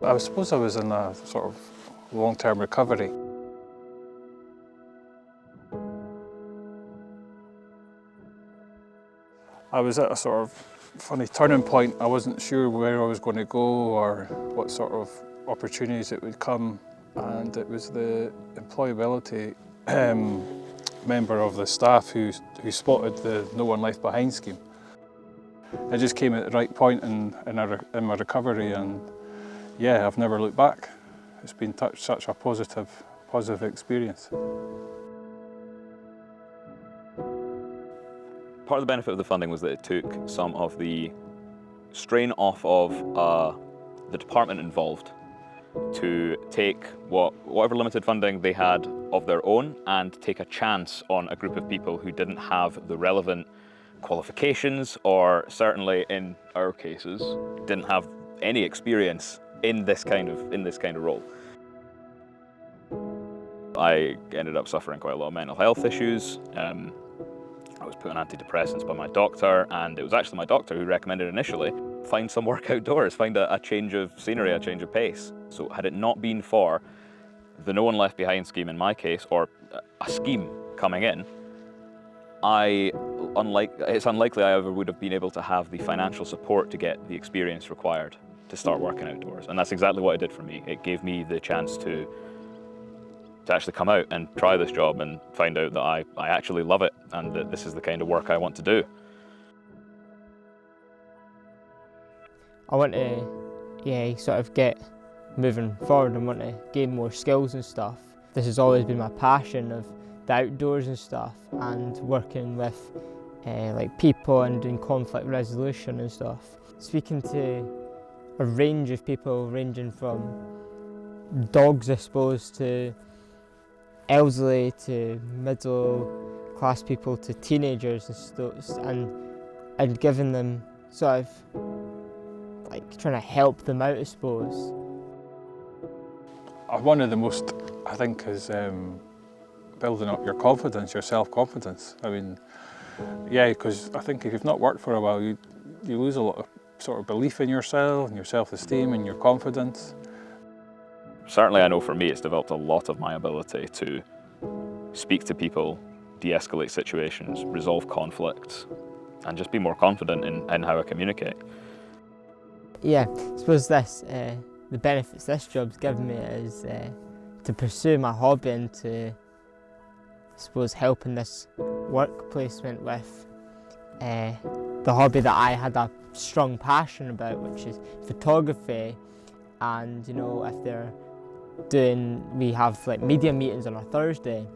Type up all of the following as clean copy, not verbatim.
I suppose I was in a sort of long-term recovery. I was at a sort of funny turning point. I wasn't sure where I was going to go or what sort of opportunities it would come, and it was the employability member of the staff who spotted the No One Left Behind scheme. It just came at the right point in my recovery, and yeah, I've never looked back. It's been such a positive experience. Part of the benefit of the funding was that it took some of the strain off of the department involved to take whatever limited funding they had of their own and take a chance on a group of people who didn't have the relevant qualifications, or certainly in our cases didn't have any experience in this kind of role. I ended up suffering quite a lot of mental health issues. I was put on antidepressants by my doctor, and it was actually my doctor who recommended initially find some work outdoors, find a change of scenery, a change of pace. So had it not been for the No One Left Behind scheme in my case, or a scheme coming in, it's unlikely I ever would have been able to have the financial support to get the experience required to start working outdoors. And that's exactly what it did for me. It gave me the chance to actually come out and try this job and find out that I actually love it and that this is the kind of work I want to do. I want to sort of get moving forward and want to gain more skills and stuff. This has always been my passion of the outdoors and stuff, and working with like people and doing conflict resolution and stuff. Speaking to a range of people ranging from dogs, I suppose, to elderly, to middle class people, to teenagers and giving them sort of like trying to help them out, I suppose. One of the most, I think, is building up your confidence, your self-confidence. I mean, yeah, because I think if you've not worked for a while, you lose a lot of sort of belief in yourself and your self-esteem and your confidence. Certainly I know for me it's developed a lot of my ability to speak to people, de-escalate situations, resolve conflicts, and just be more confident in how I communicate. Yeah, I suppose the benefits this job's given me is to pursue my hobby and to, I suppose, help in this work placement with the hobby that I had a strong passion about, which is photography. And you know, if we have like media meetings on a Thursday,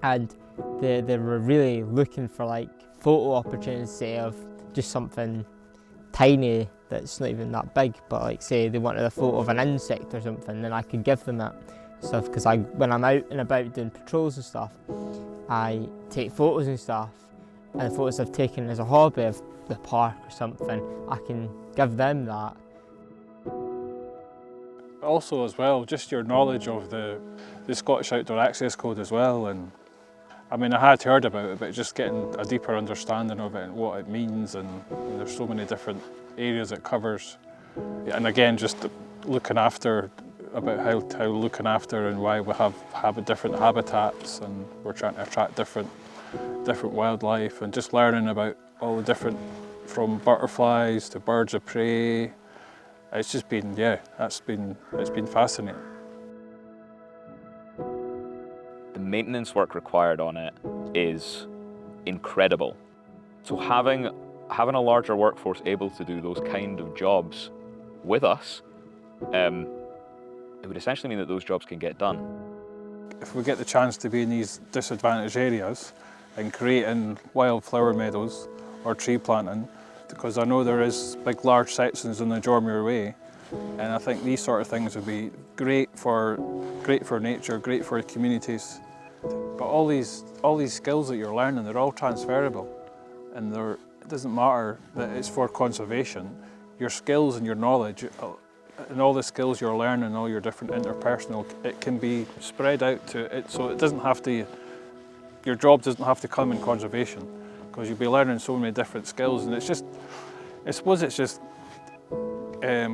and they were really looking for like photo opportunities, say, of just something tiny that's not even that big, but like say they wanted a photo of an insect or something, then I could give them that stuff, because when I'm out and about doing patrols and stuff, I take photos and stuff, and the photos I've taken as a hobby of the park or something, I can give them that. Also as well, just your knowledge of the Scottish Outdoor Access Code as well, and I mean, I had heard about it, but just getting a deeper understanding of it and what it means, and there's so many different areas it covers. And again, just looking after, about how looking after and why we have different habitats, and we're trying to attract different wildlife, and just learning about all the different, from butterflies to birds of prey. It's just been, yeah, it's been fascinating. The maintenance work required on it is incredible. So having a larger workforce able to do those kind of jobs with us, it would essentially mean that those jobs can get done. If we get the chance to be in these disadvantaged areas and creating wildflower meadows or tree planting, because I know there is large sections in the Jormuir Way, and I think these sort of things would be great for nature, great for communities. But all these skills that you're learning, they're all transferable, and it doesn't matter that it's for conservation. Your skills and your knowledge, and all the skills you're learning, all your different interpersonal, it can be spread out to it, so it doesn't have to. Your job doesn't have to come in conservation, because you'll be learning so many different skills, and it's just, I suppose it's just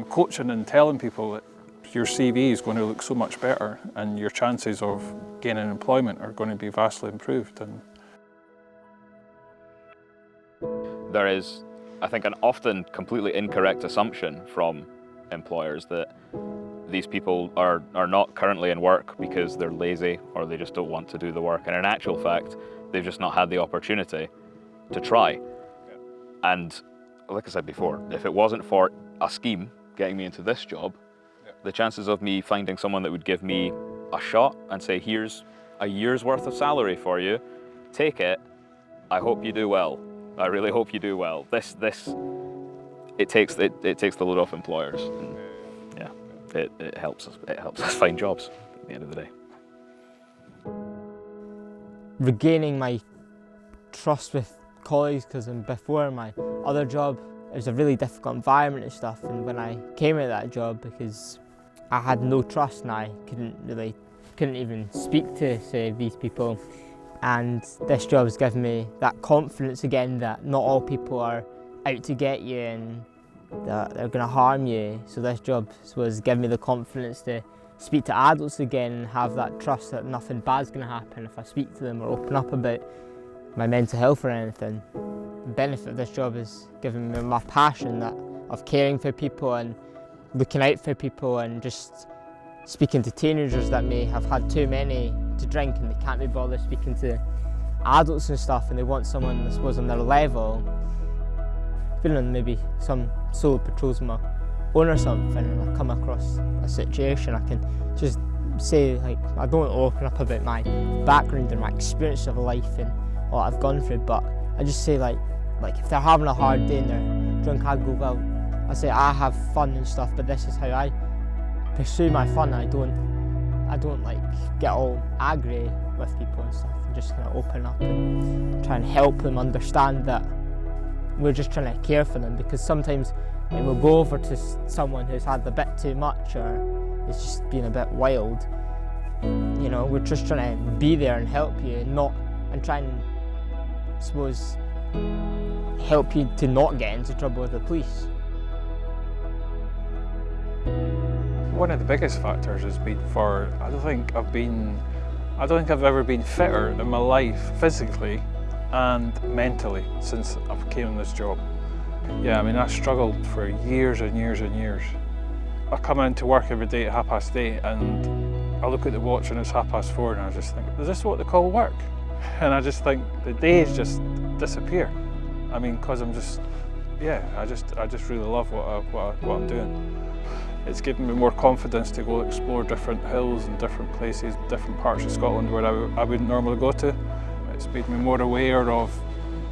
coaching and telling people that your CV is going to look so much better, and your chances of gaining employment are going to be vastly improved. And there is, I think, an often completely incorrect assumption from employers that these people are not currently in work because they're lazy or they just don't want to do the work. And in actual fact, they've just not had the opportunity to try. And like I said before, if it wasn't for a scheme getting me into this job, the chances of me finding someone that would give me a shot and say, here's a year's worth of salary for you, take it, I hope you do well. I really hope you do well. It takes the load off employers. And yeah, it helps us find jobs at the end of the day. Regaining my trust with colleagues, because before my other job, it was a really difficult environment and stuff, and when I came out of that job, because I had no trust and I couldn't even speak to, say, these people, and this job has given me that confidence again that not all people are out to get you and that they're going to harm you. So this job was giving me the confidence to speak to adults again and have that trust that nothing bad's going to happen if I speak to them or open up about my mental health or anything. The benefit of this job is giving me my passion of caring for people and looking out for people, and just speaking to teenagers that may have had too many to drink and they can't be bothered speaking to adults and stuff, and they want someone, I suppose, on their level. Feeling maybe some solo patrols on my own or something, and I come across a situation, I can just say, like, I don't open up about my background and my experience of life and what I've gone through, but I just say, like if they're having a hard day and they're drunk, I go, well, I say I have fun and stuff, but this is how I pursue my fun. I don't like get all angry with people and stuff, and just kind of open up and try and help them understand that we're just trying to care for them, because sometimes it will go over to someone who's had a bit too much or is just being a bit wild. You know, we're just trying to be there and help you, and try and, I suppose, help you to not get into trouble with the police. one of the biggest factors has been I don't think I've ever been fitter in my life physically and mentally since I came in this job. Yeah, I mean, I struggled for years and years and years. I come into work every day at 8:30 and I look at the watch and it's 4:30 and I just think, is this what they call work? And I just think the days just disappear. I mean, because I'm just, yeah, I just really love what I'm doing. It's given me more confidence to go explore different hills and different places, different parts of Scotland where I wouldn't normally go to. It's made me more aware of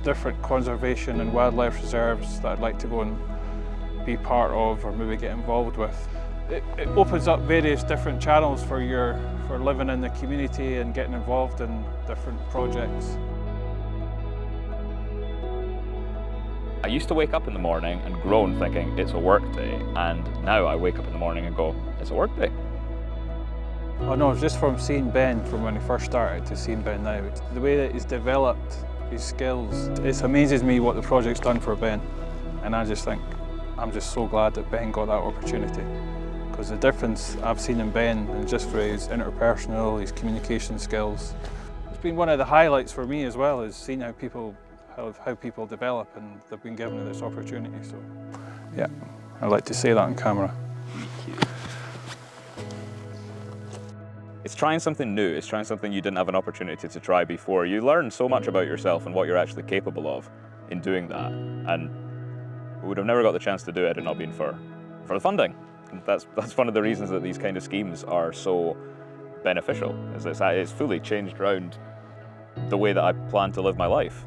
different conservation and wildlife reserves that I'd like to go and be part of or maybe get involved with. It opens up various different channels for living in the community and getting involved in different projects. I used to wake up in the morning and groan thinking it's a work day, and now I wake up in the morning and go, it's a work day. Oh no, it's just from seeing Ben from when he first started to seeing Ben now. The way that he's developed his skills, it amazes me what the project's done for Ben. And I just think, I'm just so glad that Ben got that opportunity. Because the difference I've seen in Ben, and just for his interpersonal, his communication skills, it's been one of the highlights for me as well, is seeing how people develop and they've been given this opportunity. So yeah, I'd like to say that on camera. Thank you. It's trying something new, it's trying something you didn't have an opportunity to try before. You learn so much about yourself and what you're actually capable of in doing that. And we would have never got the chance to do it had it not been for the funding. And that's one of the reasons that these kind of schemes are so beneficial, is it's fully changed around the way that I plan to live my life.